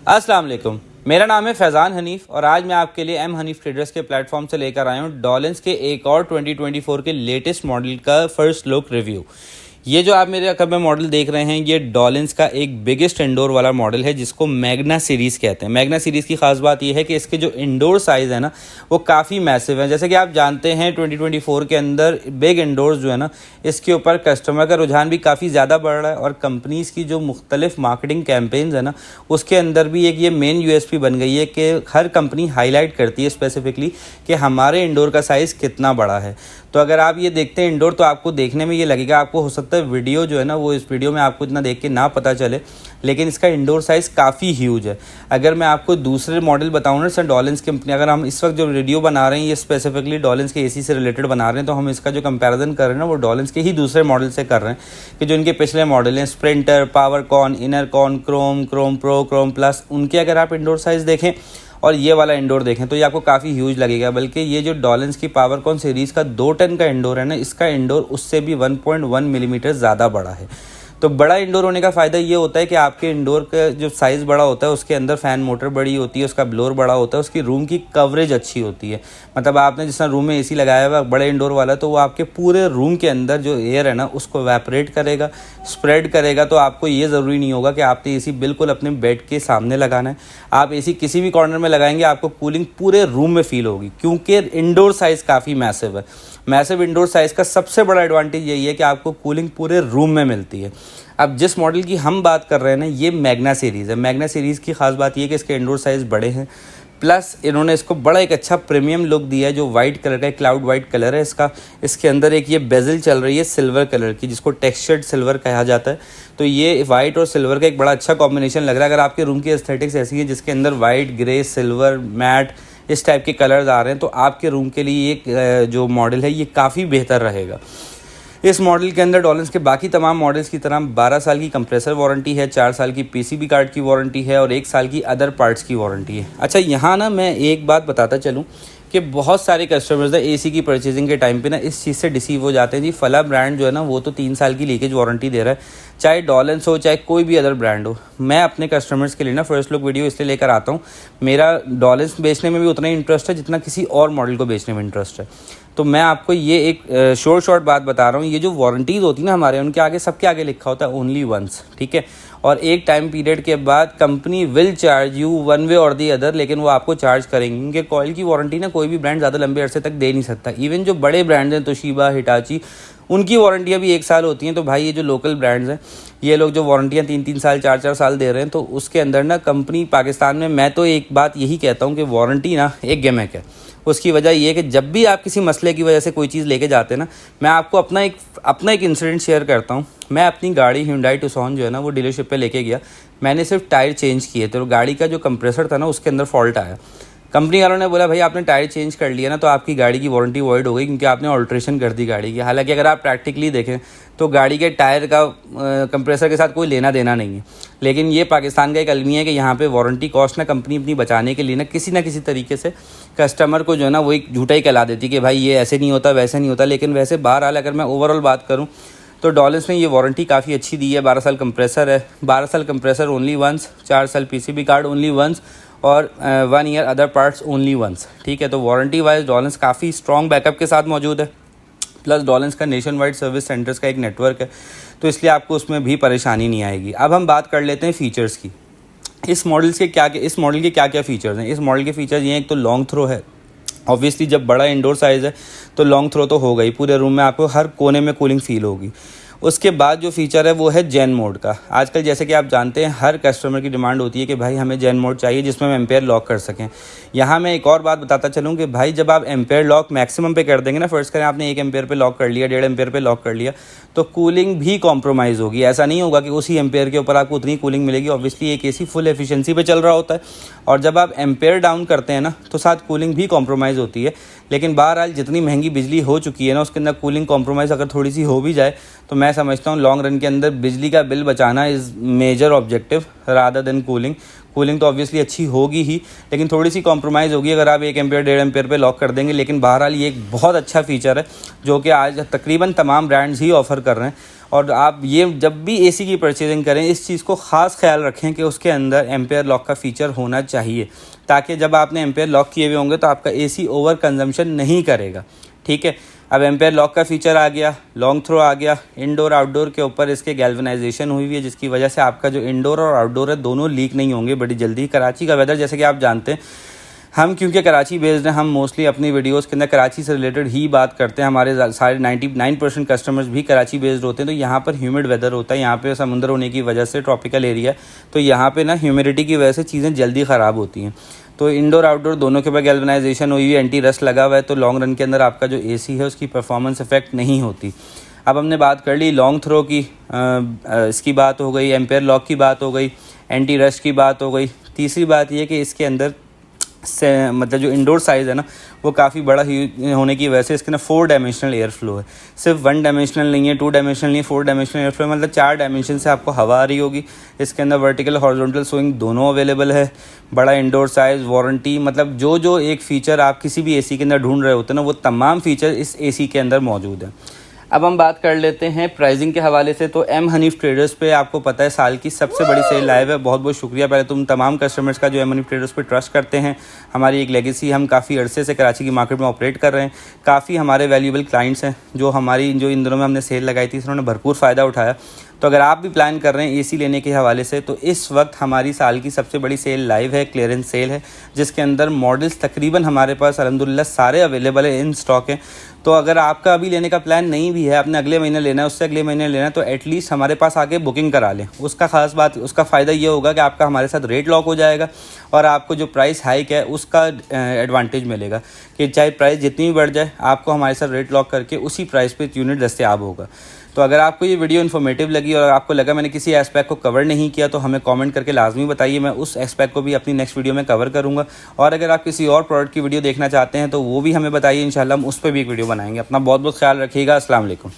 अस्सलाम वालेकुम। मेरा नाम है फैज़ान हनीफ़ और आज मैं आपके लिए एम हनीफ़ ट्रेडर्स के प्लेटफॉर्म से लेकर आया हूँ डॉलेंस के एक और 2024 के लेटेस्ट मॉडल का फर्स्ट लुक रिव्यू। ये जो आप मेरे अकब में मॉडल देख रहे हैं ये डॉलेंस का एक बिगेस्ट इंडोर वाला मॉडल है जिसको मैग्ना सीरीज़ कहते हैं। मैग्ना सीरीज़ की खास बात ये है कि इसके जो इंडोर साइज़ है ना वो काफ़ी मैसिव है। जैसे कि आप जानते हैं 2024 के अंदर बिग इंडोर्स जो है ना इसके ऊपर कस्टमर का रुझान भी काफ़ी ज़्यादा बढ़ रहा है और कंपनीज़ की जो मुख्तलिफ मार्केटिंग कैंपेन्स है ना उसके अंदर भी एक ये मेन यूएसपी बन गई है कि हर कंपनी हाईलाइट करती है स्पेसिफिकली कि हमारे इंडोर का साइज़ कितना बड़ा है। तो अगर आप ये देखते हैं इंडोर तो आपको देखने में ये लगेगा, आपको हो सकता है वीडियो जो है ना वो इस वीडियो में आपको इतना देख के ना पता चले, लेकिन इसका इंडोर साइज़ काफ़ी ह्यूज है। अगर मैं आपको दूसरे मॉडल बताऊँ ना सर डॉलेंस कंपनी, अगर हम इस वक्त जो वीडियो बना रहे हैं ये स्पेसिफिकली डॉलेंस के एसी से रिलेटेड बना रहे हैं तो हम इसका जो कंपैरिजन कर रहे हैं ना वो डॉलेंस के ही दूसरे मॉडल से कर रहे हैं कि जो इनके पिछले मॉडल हैं sprinter, powercon, innercon, chrome pro, chrome plus, उनके अगर आप इंडोर साइज़ देखें और ये वाला इंडोर देखें तो ये आपको काफ़ी ह्यूज लगेगा। बल्कि ये जो डॉलेंस की पावरकॉन सीरीज़ का 2 टन का इंडोर है ना इसका इंडोर उससे भी 1.1 मिलीमीटर ज़्यादा बड़ा है। तो बड़ा इंडोर होने का फ़ायदा ये होता है कि आपके इंडोर का जो साइज़ बड़ा होता है उसके अंदर फ़ैन मोटर बड़ी होती है, उसका ब्लोअर बड़ा होता है, उसकी रूम की कवरेज अच्छी होती है। मतलब आपने जिस तरह रूम में एसी लगाया हुआ बड़े इंडोर वाला तो वो आपके पूरे रूम के अंदर जो एयर है ना उसको वैपरेट करेगा, स्प्रेड करेगा। तो आपको ये ज़रूरी नहीं होगा कि आपने एसी बिल्कुल अपने बेड के सामने लगाना है। आप एसी किसी भी कॉर्नर में लगाएंगे आपको कूलिंग पूरे रूम में फील होगी क्योंकि इंडोर साइज़ काफ़ी मैसिव है। मैसिव इंडोर साइज़ का सबसे बड़ा एडवांटेज यही है कि आपको कूलिंग पूरे रूम में मिलती है। अब जिस मॉडल की हम बात कर रहे हैं ना ये मैग्ना सीरीज़ है। मैग्ना सीरीज़ की खास बात ये है कि इसके इंडोर साइज़ बड़े हैं, प्लस इन्होंने इसको बड़ा एक अच्छा प्रीमियम लुक दिया है जो वाइट कलर का, क्लाउड वाइट कलर है इसका। इसके अंदर एक ये बेजल चल रही है सिल्वर कलर की जिसको टेक्सचर्ड सिल्वर कहा जाता है। तो ये वाइट और सिल्वर का एक बड़ा अच्छा कॉम्बिनेशन लग रहा है। अगर आपके रूम की एस्थेटिक्स ऐसी है जिसके अंदर वाइट, ग्रे, सिल्वर, मैट इस टाइप के कलर्स आ रहे हैं तो आपके रूम के लिए एक जो मॉडल है ये काफ़ी बेहतर रहेगा। इस मॉडल के अंदर डॉलेंस के बाकी तमाम मॉडल्स की तरह 12 साल की कंप्रेसर वारंटी है, 4 साल की पीसीबी कार्ड की वारंटी है और 1 साल की अदर पार्ट्स की वारंटी है। अच्छा यहाँ ना मैं एक बात बताता चलूँ कि बहुत सारे कस्टमर्स है एसी की परचेजिंग के टाइम पे ना इस चीज़ से डिसीव हो जाते हैं जी फला ब्रांड जो है ना वो तो 3 साल की लीकेज वारंटी दे रहा है, चाहे डॉलेंस हो चाहे कोई भी अदर ब्रांड हो। मैं अपने कस्टमर्स के लिए ना फर्स्ट लुक वीडियो इसलिए लेकर आता हूँ, मेरा डॉलेंस बेचने में भी उतना ही इंटरेस्ट है जितना किसी और मॉडल को बेचने में इंटरेस्ट है। तो मैं आपको ये एक शॉर्ट बात बता रहा हूँ, ये जो वारंटीज़ होती है ना हमारे उनके आगे सबके आगे लिखा होता है ओनली वंस, ठीक है। और एक टाइम पीरियड के बाद company will charge you one way और दी अदर, लेकिन वो आपको चार्ज करेंगे क्योंकि कॉइल की वारंटी ना कोई भी ब्रांड ज़्यादा लंबे अरसे तक दे नहीं सकता। इवन जो बड़े ब्रांड्स हैं तोशिबा, हिटाची, उनकी वारंटियाँ भी 1 साल होती हैं। तो भाई ये जो लोकल ब्रांड्स हैं ये लोग जो वारंटियाँ 3-3 साल 4-4 साल दे रहे हैं तो उसके अंदर ना कंपनी पाकिस्तान में, मैं तो एक बात यही कहता हूँ कि वारंटी ना एक गिमिक है। उसकी वजह ये है कि जब भी आप किसी मसले की वजह से कोई चीज़ लेके जाते हैं ना, मैं आपको अपना एक इंसिडेंट शेयर करता हूँ। मैं अपनी गाड़ी Hyundai Tucson जो है ना वो डीलरशिप पे लेके गया, मैंने सिर्फ टायर चेंज किए तो गाड़ी का जो कंप्रेसर था ना उसके अंदर फॉल्ट आया। कंपनी वालों ने बोला भाई आपने टायर चेंज कर लिया ना तो आपकी गाड़ी की वारंटी वॉइड हो गई क्योंकि आपने ऑल्ट्रेशन कर दी गाड़ी की। हालांकि अगर आप प्रैक्टिकली देखें तो गाड़ी के टायर का कंप्रेसर के साथ कोई लेना देना नहीं है, लेकिन ये पाकिस्तान का एक अलमिया है कि यहाँ पे वारंटी कॉस्ट ना कंपनी अपनी बचाने के लिए ना किसी तरीके से कस्टमर को जो है ना वो एक झूठा ही कहला देती कि भाई ये ऐसे नहीं होता वैसे नहीं होता। लेकिन वैसे बहरहाल अगर मैं ओवरऑल बात करूँ तो डॉलेंस ने ये वारंटी काफ़ी अच्छी दी है। 12 साल कंप्रेसर है, 12 साल कंप्रेसर ओनली वंस, 4 साल पीसीबी कार्ड ओनली वंस और 1 year other parts only once, ठीक है। तो वारंटी वाइज डॉलेंस काफ़ी स्ट्रॉन्ग बैकअप के साथ मौजूद है। प्लस डॉलेंस का नेशन वाइड सर्विस सेंटर्स का एक नेटवर्क है तो इसलिए आपको उसमें भी परेशानी नहीं आएगी। अब हम बात कर लेते हैं फ़ीचर्स की। इस मॉडल के क्या क्या फ़ीचर्स हैं। इस मॉडल के फ़ीचर्स ये हैं, एक तो लॉन्ग थ्रो है। ऑब्वियसली जब बड़ा इंडोर साइज़ है तो लॉन्ग थ्रो तो होगा ही, पूरे रूम में आपको हर कोने में कूलिंग फील होगी। उसके बाद जो फीचर है वो है जेन मोड का। आजकल जैसे कि आप जानते हैं हर कस्टमर की डिमांड होती है कि भाई हमें जेन मोड चाहिए जिसमें हम एम्पेयर लॉक कर सकें। यहाँ मैं एक और बात बताता चलूँ कि भाई जब आप एम्पेयर लॉक मैक्सिमम पे कर देंगे ना, फर्स्ट करें आपने 1 एम्पेयर पे लॉक कर लिया, 1.5 एम्पेयर पे लॉक कर लिया, तो कूलिंग भी कॉम्प्रोमाइज़ होगी। ऐसा नहीं होगा कि उसी एम्पेयर के ऊपर आपको उतनी कूलिंग मिलेगी। ऑब्वियसली एक एसी फुल एफिशिएंसी पे चल रहा होता है और जब आप एम्पेयर डाउन करते हैं ना तो साथ कूलिंग भी कॉम्प्रोमाइज़ होती है। लेकिन बहरहाल जितनी महंगी बिजली हो चुकी है ना उसके अंदर कूलिंग कॉम्प्रोमाइज़ अगर थोड़ी सी हो भी जाए तो मैं समझता हूँ लॉन्ग रन के अंदर बिजली का बिल बचाना is major objective rather than cooling. Cooling तो ऑब्वियसली अच्छी होगी ही, लेकिन थोड़ी सी कॉम्प्रोमाइज़ होगी अगर आप 1 एम्पेयर 1.5 एम्पेयर पे लॉक कर देंगे। लेकिन बहरहाल ये एक बहुत अच्छा फीचर है जो कि आज तकरीबन तमाम ब्रांड्स ही ऑफ़र कर रहे हैं और आप ये जब भी एसी की परचेजिंग करें इस चीज़ को ख़ास ख्याल रखें कि उसके अंदर एम्पेयर लॉक का फ़ीचर होना चाहिए, ताकि जब आपने एम्पेयर लॉक किए हुए होंगे तो आपका एसी ओवर कंजम्पशन नहीं करेगा। ठीक है, अब एम्पेयर लॉक का फ़ीचर आ गया, लॉन्ग थ्रो आ गया, इंडोर आउटडोर के ऊपर इसके गैल्वनाइजेशन हुई हुई है, जिसकी वजह से आपका जो इंडोर और आउटडोर है दोनों लीक नहीं होंगे बड़ी जल्दी। कराची का वेदर जैसे कि आप जानते हैं, हम क्योंकि कराची बेस्ड हैं, हम मोस्टली अपनी वीडियोस के अंदर कराची से रिलेटेड ही बात करते हैं। हमारे सारे 99% कस्टमर्स भी कराची बेस्ड होते हैं। तो यहाँ पर ह्यूमिड वेदर होता है, यहाँ पे समुंदर होने की वजह से ट्रॉपिकल एरिया, तो यहाँ पे ना ह्यूमिडिटी की वजह से चीज़ें जल्दी ख़राब होती हैं। तो इंडोर आउटडोर दोनों के ऊपर गैल्वनाइजेशन हुई है, एंटी रस्ट लगा हुआ है, तो लॉन्ग रन के अंदर आपका जो एसी है उसकी परफॉर्मेंस इफेक्ट नहीं होती। अब हमने बात कर ली लॉन्ग थ्रो की, इसकी बात हो गई, एम्पेयर लॉक की बात हो गई, एंटी रस्ट की बात हो गई। तीसरी बात यह कि इसके अंदर से मतलब जो इंडोर साइज़ है ना वो काफ़ी बड़ा होने की वजह से इसके ना 4 डायमेंशनल एयर फ्लो है। सिर्फ 1 डायमेंशनल नहीं है, 2 डायमेंशनल नहीं है, 4 डायमेंशनल एयर फ्लो, मतलब 4 डायमेंशन से आपको हवा आ रही होगी। इसके अंदर वर्टिकल हॉरिजॉन्टल स्विंग दोनों अवेलेबल है, बड़ा इंडोर साइज़, वारंटी, मतलब जो एक फ़ीचर आप किसी भी एसी के अंदर ढूंढ रहे होते हैं ना वो तमाम फ़ीचर इस एसी के अंदर मौजूद है। अब हम बात कर लेते हैं प्राइसिंग के हवाले से। तो एम हनीफ ट्रेडर्स पे आपको पता है साल की सबसे बड़ी सेल लाइव है। बहुत बहुत शुक्रिया पहले तुम तमाम कस्टमर्स का जो एम हनीफ ट्रेडर्स पे ट्रस्ट करते हैं। हमारी एक लेगेसी, हम काफ़ी अरसे से कराची की मार्केट में ऑपरेट कर रहे हैं। काफ़ी हमारे वैल्यूएबल क्लाइंट्स हैं जो इन दिनों में हमने सेल लगाई थी, उन्होंने भरपूर फ़ायदा उठाया। तो अगर आप भी प्लान कर रहे हैं एसी लेने के हवाले से तो इस वक्त हमारी साल की सबसे बड़ी सेल लाइव है, क्लियरेंस सेल है, जिसके अंदर मॉडल्स तकरीबन हमारे पास अल्हम्दुलिल्लाह सारे अवेलेबल है, इन स्टॉक हैं। तो अगर आपका अभी लेने का प्लान नहीं भी है, आपने अगले महीने लेना है, उससे अगले महीने लेना है, तो एटलीस्ट हमारे पास आके बुकिंग करा लें। उसका ख़ास बात, उसका फ़ायदा ये होगा कि आपका हमारे साथ रेट लॉक हो जाएगा और आपको जो प्राइस हाइक है उसका एडवांटेज मिलेगा कि चाहे प्राइस जितनी भी बढ़ जाए आपको हमारे साथ रेट लॉक करके उसी प्राइस पे यूनिट दस्तयाब होगा। तो अगर आपको ये वीडियो इन्फॉर्मेटिव लगी और आपको लगा मैंने किसी एस्पेक्ट को कवर नहीं किया तो हमें कमेंट करके लाजमी बताइए, मैं उस एस्पेक्ट को भी अपनी नेक्स्ट वीडियो में कवर करूँगा। और अगर आप किसी और प्रोडक्ट की वीडियो देखना चाहते हैं तो वो भी हमें बताइए, इंशाल्लाह हम उस पर भी एक वीडियो बनाएंगे। अपना बहुत बहुत ख्याल रखिएगा। अस्सलाम वालेकुम।